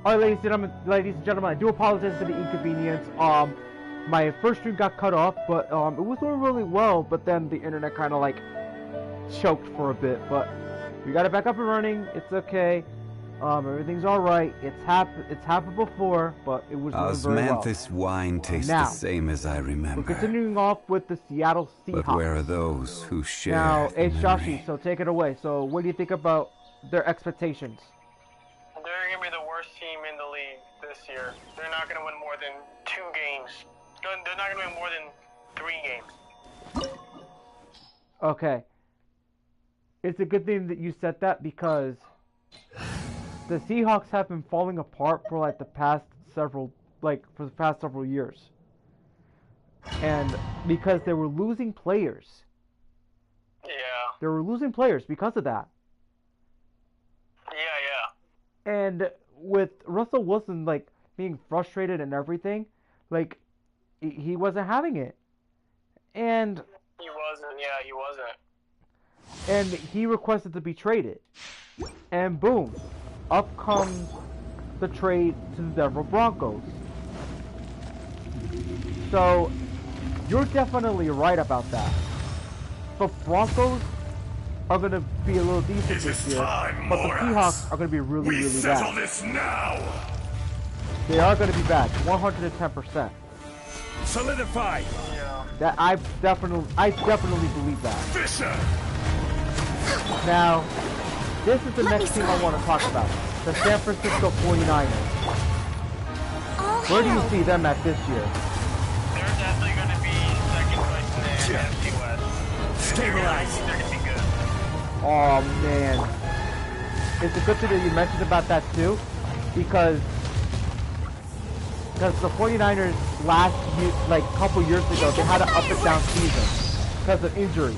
Alright, ladies and gentlemen, I do apologize for the inconvenience. My first stream got cut off, but it was doing really well, but then the internet kind of like choked for a bit. But we got it back up and running. It's okay. Everything's all right. It's happened before, but it was doing very well. Osmanthus wine tastes the same as I remember. We're continuing off with the Seattle Seahawks. But where are those who share now? the Hjoshi, so take it away. So, what do you think about their expectations? They're gonna be the worst team in the league this year. They're not gonna win more than 2 games. They're not gonna win more than 3 games. Okay. It's a good thing that you said that because the Seahawks have been falling apart for like the past several years. And because they were losing players. Yeah. They were losing players because of that. Yeah. And with Russell Wilson like being frustrated and everything, like he wasn't having it. And he wasn't. Yeah, he wasn't. And he requested to be traded. And boom, up comes the trade to the Denver Broncos. So you're definitely right about that. The Broncos are going to be a little decent this year, but the Seahawks are going to be really, really bad. We settle this now. They are going to be bad, 110%. Solidify. Yeah. That I definitely believe that. Fisher. Now, this is the next team I want to talk about, the San Francisco 49ers. Where do you see them at this year? They're definitely going to be second place in the NFC West. Stabilize. They're going to be good. Oh man, it's a good thing that you mentioned about that too, because the 49ers last year, like a couple years ago, they had an up and down season because of injuries.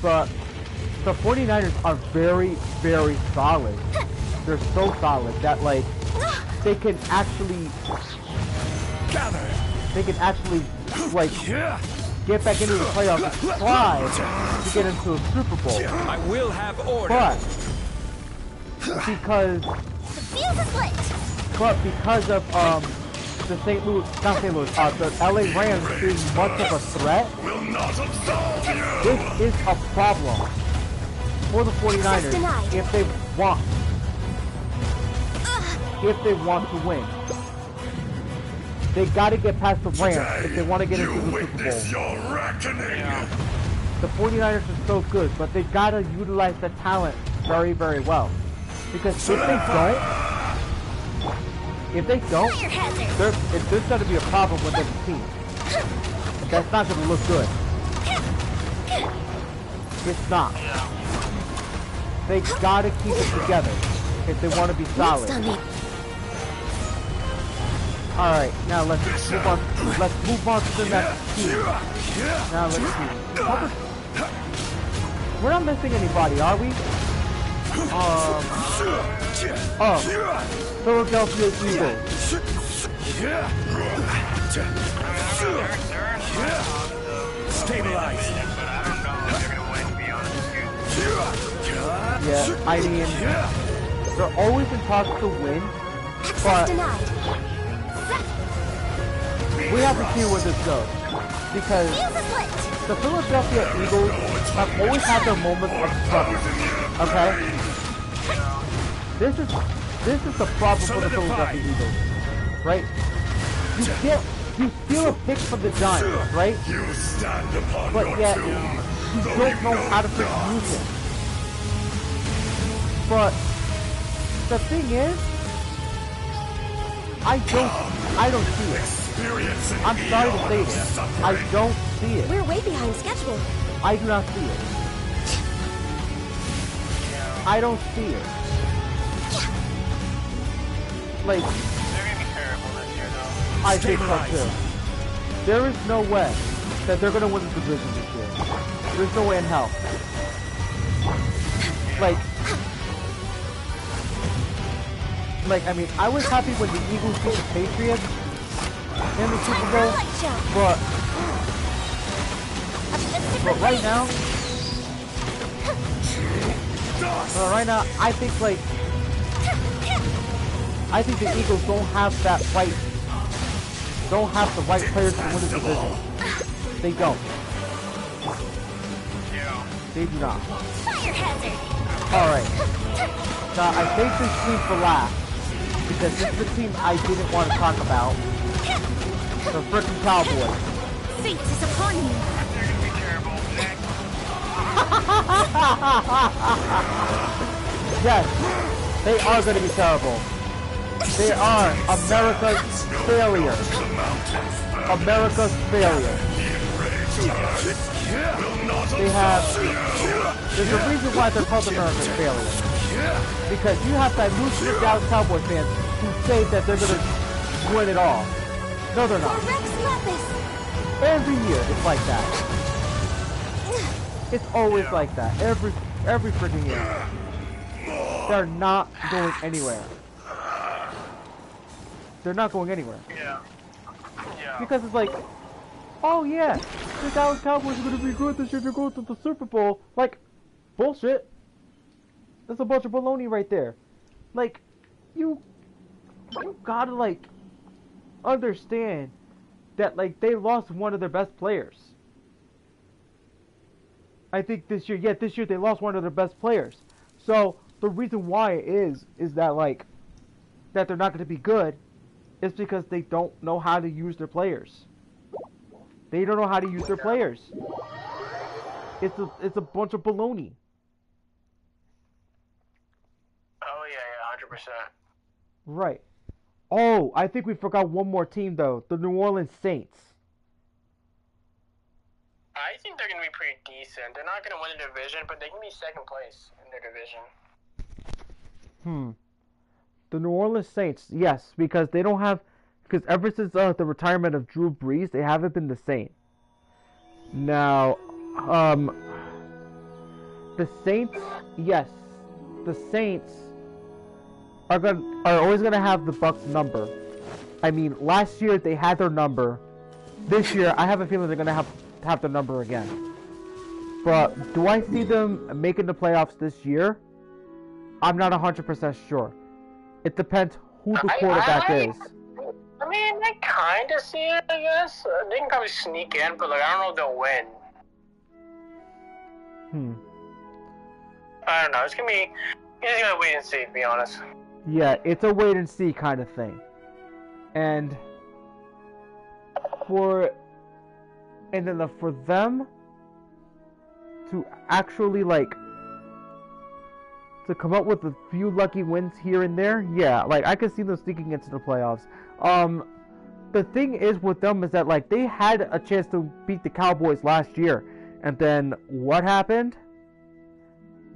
But the 49ers are very, very solid. They're so solid that like they can actually like get back into the playoffs and try to get into a Super Bowl. I will have order. But because of the the LA Rams being much of a threat, this is a problem for the 49ers if they want to win. They got to get past the Rams if they want to get into the Super Bowl. The 49ers are so good, but they got to utilize the talent very, very well. Because if they don't, there's going to be a problem with this team. That's not going to look good. It's not. They got to keep it together if they want to be solid. Alright, now let's move on. Let's move on to the next team. Now let's see. We're not missing anybody, are we? Philadelphia Eagles. Stabilize. Yeah, I mean, they're always in talks to win, but we have to see where this goes, because the Philadelphia Eagles have always had their moments of struggle. Okay, this is the problem for the Philadelphia Eagles, right? You steal a pick from the Giants, right? But yet you don't know how to use it. But the thing is, I don't see it. I'm sorry to say this. I don't see it. We're way behind schedule. I do not see it. I don't see it. Like, They're going to be terrible this year, though. I think so too. There is no way that they're going to win the division this year. There's no way in hell. Like, I mean, I was happy when the Eagles beat the Patriots in the Super Bowl, but right now, I think like I think the Eagles don't have the right players to win the division. They don't. They do not. Fire hazard. Alright. Now, I saved this team for last, because this is the team I didn't want to talk about. The frickin' Cowboys. Fate is upon you. They're gonna be terrible. Next. Yes, they are going to be terrible. They are America's failure. America's failure. They have... There's a reason why they're called America's failure. Because you have diluted Dallas Cowboys fans who say that they're going to win it all. No, they're not. Every year, it's like that. It's always like that. Every freaking year. They're not going anywhere. They're not going anywhere. Yeah. Because it's like, oh yeah, the Dallas Cowboys are going to be good this year. They're going to the Super Bowl. Like, bullshit. That's a bunch of baloney right there. Like, you gotta, like, understand that, like, they lost one of their best players. I think this year they lost one of their best players. So, the reason why is that, like, that they're not going to be good is because they don't know how to use their players. They don't know how to use their players. It's a bunch of baloney. Oh yeah, 100%. Right. Oh, I think we forgot one more team though. The New Orleans Saints. I think they're gonna be pretty decent. They're not gonna win the division, but they can be second place in their division. The New Orleans Saints, yes, because they don't have, because ever since the retirement of Drew Brees, they haven't been the same. Now, the Saints, yes, the Saints are always gonna have the Bucs number. I mean, last year they had their number. This year, I have a feeling they're gonna have the number again. But do I see them making the playoffs this year? I'm not 100% sure. It depends who the quarterback is. I mean, I kind of see it, I guess. They can probably sneak in, but like I don't know if they'll win. I don't know. It's gonna be. You just gotta wait and see, to be honest. Yeah, it's a wait and see kind of thing. And for them to actually like to come up with a few lucky wins here and there, yeah, like I could see them sneaking into the playoffs. The thing is with them is that like they had a chance to beat the Cowboys last year, and then what happened?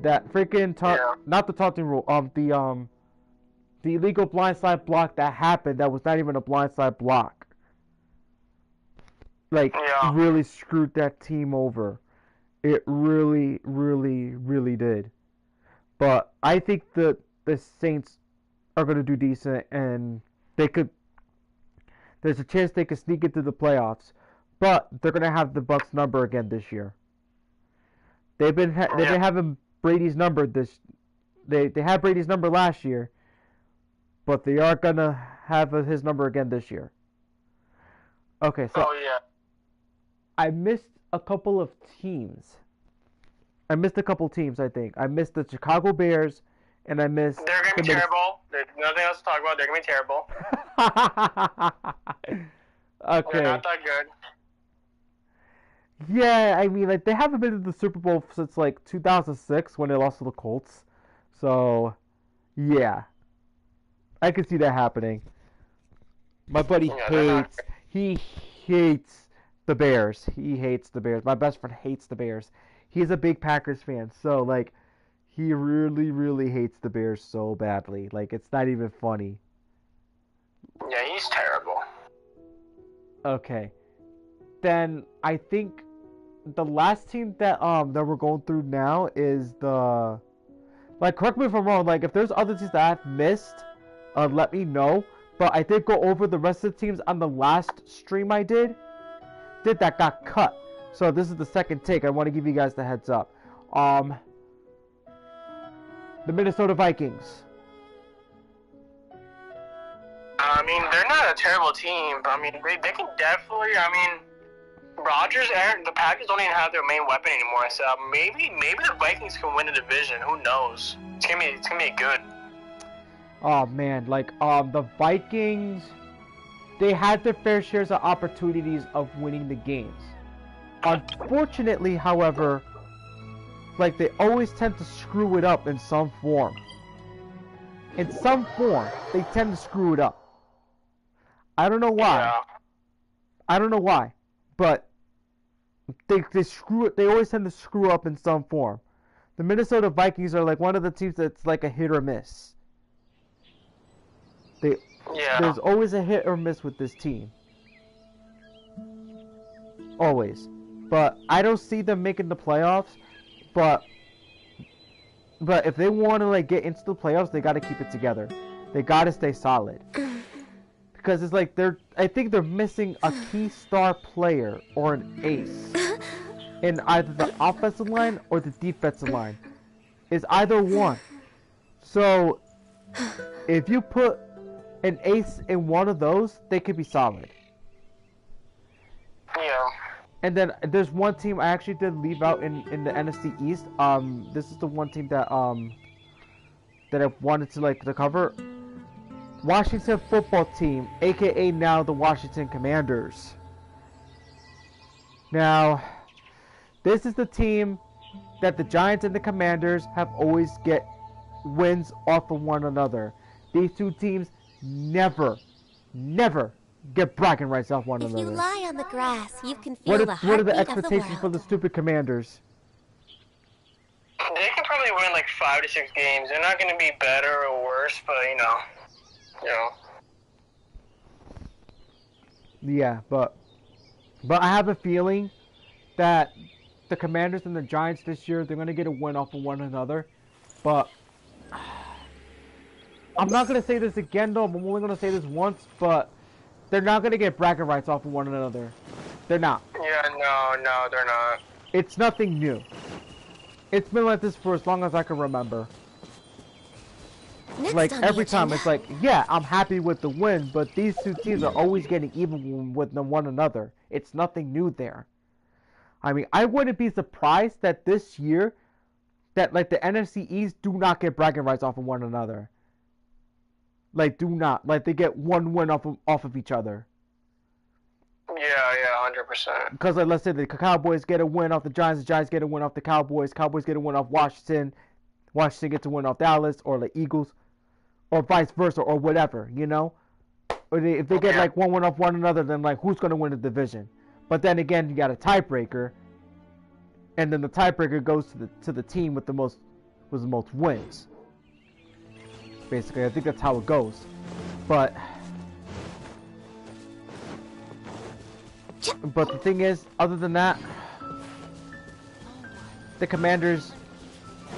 That freaking not the taunting rule, the illegal blindside block that happened that was not even a blindside block. Like really screwed that team over. It really, really, really did. But I think the Saints are going to do decent, and there's a chance they could sneak into the playoffs. But they're going to have the Bucs number again this year. They've been having Brady's number they had Brady's number last year, but they are going to have his number again this year. Okay, so I missed a couple of teams. I think. I missed the Chicago Bears, and I missed... They're going to be terrible. There's nothing else to talk about. They're going to be terrible. Okay. They're not that good. Yeah, I mean, like, they haven't been to the Super Bowl since, like, 2006 when they lost to the Colts. So, yeah. I can see that happening. My buddy he hates the Bears. He hates the Bears. My best friend hates the Bears. He's a big Packers fan, so, like, he really, really hates the Bears so badly. Like, it's not even funny. Yeah, he's terrible. Okay. Then, I think the last team that we're going through now is the... Like, correct me if I'm wrong, like, if there's other teams that I've missed, let me know. But I did go over the rest of the teams on the last stream I did that got cut. So this is the second take. I want to give you guys the heads up. The Minnesota Vikings. I mean, they're not a terrible team. I mean, they can definitely, I mean, Rodgers, Aaron, the Packers don't even have their main weapon anymore, so maybe the Vikings can win the division. Who knows? It's gonna be good. Oh man, like the Vikings, they had their fair shares of opportunities of winning the games. Unfortunately, however, like they always tend to screw it up in some form. In some form, they tend to screw it up. I don't know why. Yeah. I don't know why, but they screw it. They always tend to screw up in some form. The Minnesota Vikings are like one of the teams that's like a hit or miss. There's always a hit or miss with this team. Always. But I don't see them making the playoffs. But if they want to like get into the playoffs, they got to keep it together. They got to stay solid. Because it's like I think they're missing a key star player or an ace in either the offensive line or the defensive line. It's either one. So if you put an ace in one of those, they could be solid. Yeah. And then there's one team I actually did leave out in the NFC East. This is the one team that I wanted to cover. Washington Football Team, aka now the Washington Commanders. Now, this is the team that the Giants and the Commanders have always get wins off of one another. These two teams never get bragging rights off one another. If you lie on the grass, you can feel the heartbeat What are the of expectations for the stupid Commanders? They can probably win like 5 to 6 games. They're not going to be better or worse, but you know. Yeah, but I have a feeling that the Commanders and the Giants this year, they're going to get a win off of one another. But I'm not going to say this again, though. I'm only going to say this once, but they're not going to get bragging rights off of one another. They're not. Yeah, no, they're not. It's nothing new. It's been like this for as long as I can remember. Next like, on every the time, agenda. it's like, yeah, I'm happy with the win, but these two teams are always getting even with one another. It's nothing new there. I mean, I wouldn't be surprised that this year, that, like, the NFC East do not get bragging rights off of one another. Like, do not. Like, they get one win off of each other. Yeah, 100%. Because, like, let's say the Cowboys get a win off the Giants get a win off the Cowboys get a win off Washington gets a win off Dallas, or the Eagles, or vice versa, or whatever, you know? Or if they get, like, one win off one another, then, like, who's going to win the division? But then again, you got a tiebreaker, and then the tiebreaker goes to the team with the most wins. Basically, I think that's how it goes. But the thing is, other than that, the Commanders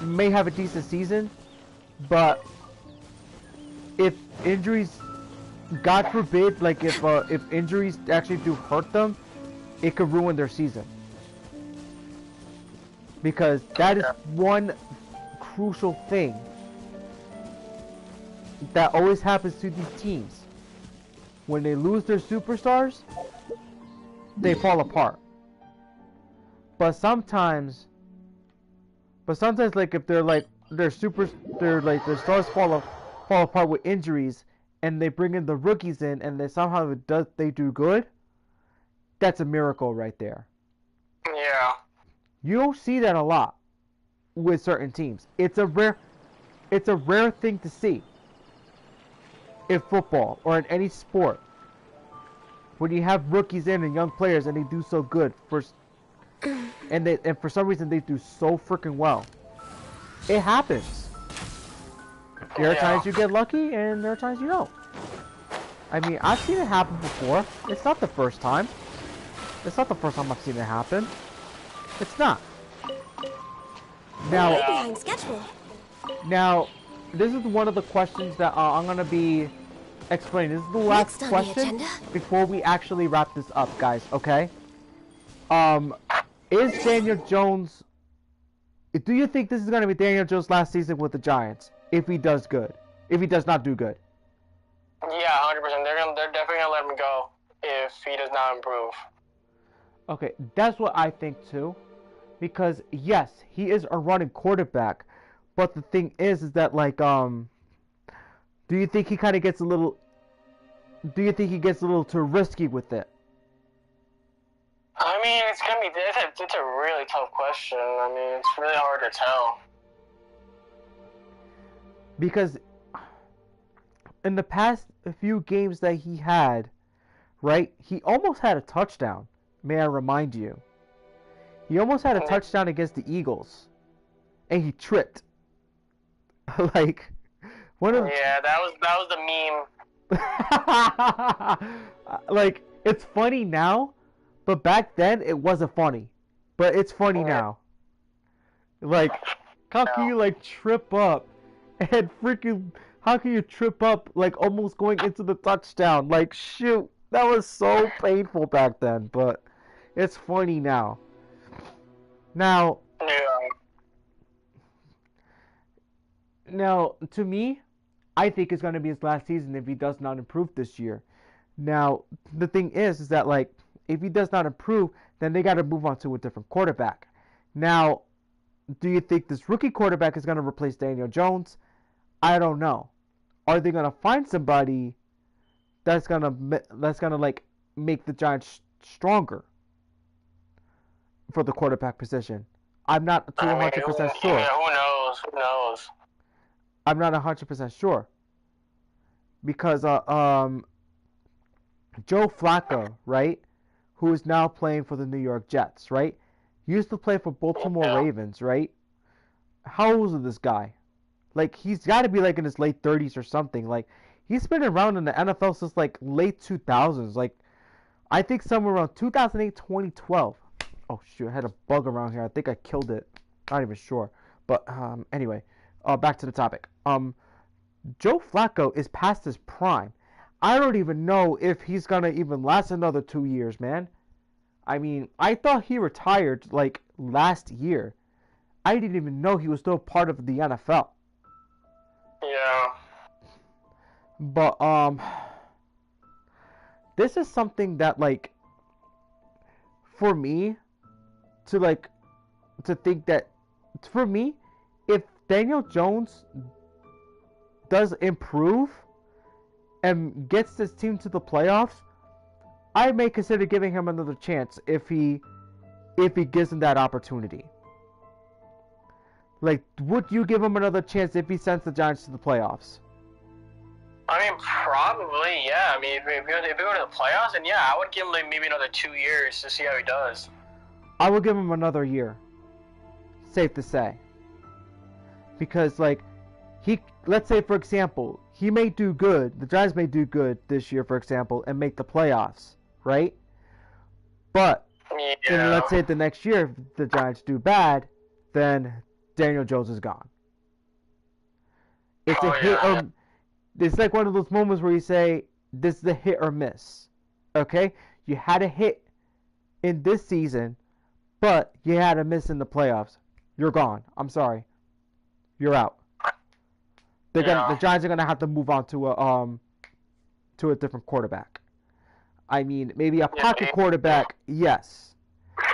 may have a decent season, but if injuries, God forbid, like if injuries actually do hurt them, it could ruin their season. Because that is one crucial thing that always happens to these teams. When they lose their superstars, they fall apart. But sometimes like if their stars fall apart with injuries, and they bring in the rookies in, and they do good, that's a miracle right there. Yeah. You don't see that a lot with certain teams. It's a rare thing to see in football or in any sport, when you have rookies in and young players and they do so good and for some reason they do so freaking well. It happens. There are times you get lucky and there are times you don't. I mean, I've seen it happen before. It's not the first time. It's not the first time I've seen it happen. It's not. Way behind schedule. Now, this is one of the questions that I'm going to be explaining. This is the last question before we actually wrap this up, guys, okay? Is Daniel Jones... Do you think this is going to be Daniel Jones' last season with the Giants? If he does good. If he does not do good. Yeah, 100%. he does not improve. Okay, that's what I think too. Because yes, he is a running quarterback, but the thing is that like do you think he kind of gets a little? Do you think he gets a little too risky with it? I mean, it's a really tough question. I mean, it's really hard to tell. Because in the past few games that he had, right, he almost had a touchdown. May I remind you? He almost had a touchdown against the Eagles, and he tripped. Like one of yeah, that was the meme. like it's funny now, but back then it wasn't funny. But it's funny now. Like how can you like trip up and freaking how can you trip up like almost going into the touchdown? Like shoot, that was so painful back then, but it's funny now. Now to me, I think it's going to be his last season if he does not improve this year. Now, the thing is that like if he does not improve, then they got to move on to a different quarterback. Now, do you think this rookie quarterback is going to replace Daniel Jones? I don't know. Are they going to find somebody that's going to like make the Giants stronger for the quarterback position? I'm not 100% sure. Yeah, who knows? Who knows? I'm not 100% sure. Because Joe Flacco, right, who is now playing for the New York Jets, right, used to play for Baltimore Ravens, right? How old is this guy? Like, he's got to be like in his late 30s or something. Like, he's been around in the NFL since like late 2000s. Like, I think somewhere around 2008, 2012. Oh shoot, I had a bug around here. I think I killed it. Not even sure. But anyway, back to the topic. Joe Flacco is past his prime. I don't even know if he's gonna even last another 2 years, man. I mean, I thought he retired like last year. I didn't even know he was still part of the NFL. Yeah. But this is something that like for me to think that for me, if Daniel Jones does improve and gets this team to the playoffs, I may consider giving him another chance if he gives him that opportunity. Like, would you give him another chance if he sends the Giants to the playoffs? I mean, probably, yeah. I mean, if we go to the playoffs, then yeah, I would give him like maybe another 2 years to see how he does. I would give him another year. Safe to say. Because, like, let's say, for example, he may do good, the Giants may do good this year, for example, and make the playoffs, right? But, then let's say the next year, if the Giants do bad, then Daniel Jones is gone. It's it's like one of those moments where you say, this is a hit or miss. Okay? You had a hit in this season, but you had a miss in the playoffs. You're gone. I'm sorry. You're out. The Giants are gonna have to move on to a different quarterback. I mean, maybe a pocket quarterback, yes,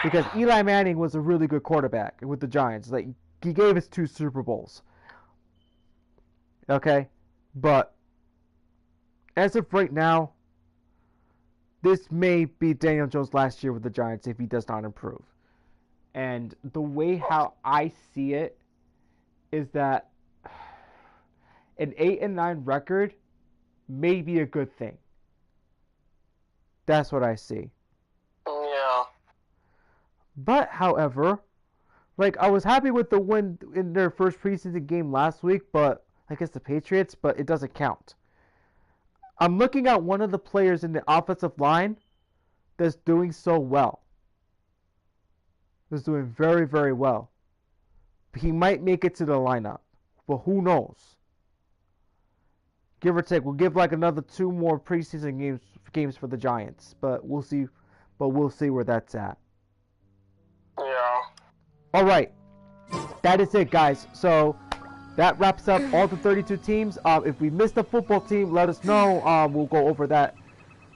because Eli Manning was a really good quarterback with the Giants. Like, he gave us 2 Super Bowls. Okay, but as of right now, this may be Daniel Jones' last year with the Giants if he does not improve. And the way how I see it is that an 8-9 record may be a good thing. That's what I see. Yeah. But, however, like, I was happy with the win in their first preseason game last week, but against the Patriots, but it doesn't count. I'm looking at one of the players in the offensive line that's doing so well. That's doing very, very well. He might make it to the lineup, but who knows? Give or take, we'll give like another 2 more preseason games for the Giants, but we'll see. But we'll see where that's at. Yeah. All right, that is it, guys. So that wraps up all the 32 teams. If we missed a football team, let us know. We'll go over that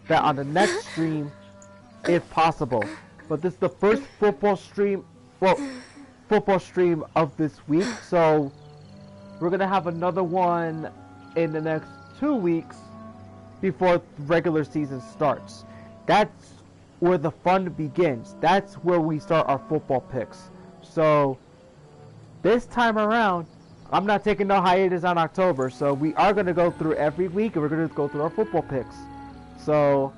that on the next stream, if possible. But this is the first football stream, football stream of this week. So we're gonna have another one in the next 2 weeks before regular season starts. That's where the fun begins. That's where we start our football picks. So this time around, I'm not taking no hiatus on October, so we are going to go through every week and we're going to go through our football picks. So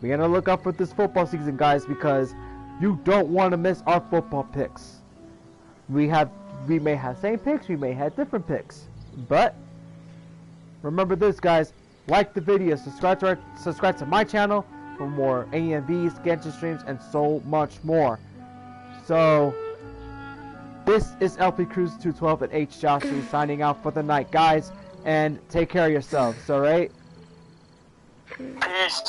we're going to look up for this football season, guys, because you don't want to miss our football picks. We may have same picks, we may have different picks, but remember this, guys, like the video, subscribe to my channel for more AMVs, Genshin streams, and so much more. So this is LP Cruise 212 and Hjoshi signing out for the night, guys, and take care of yourselves, alright? Peace.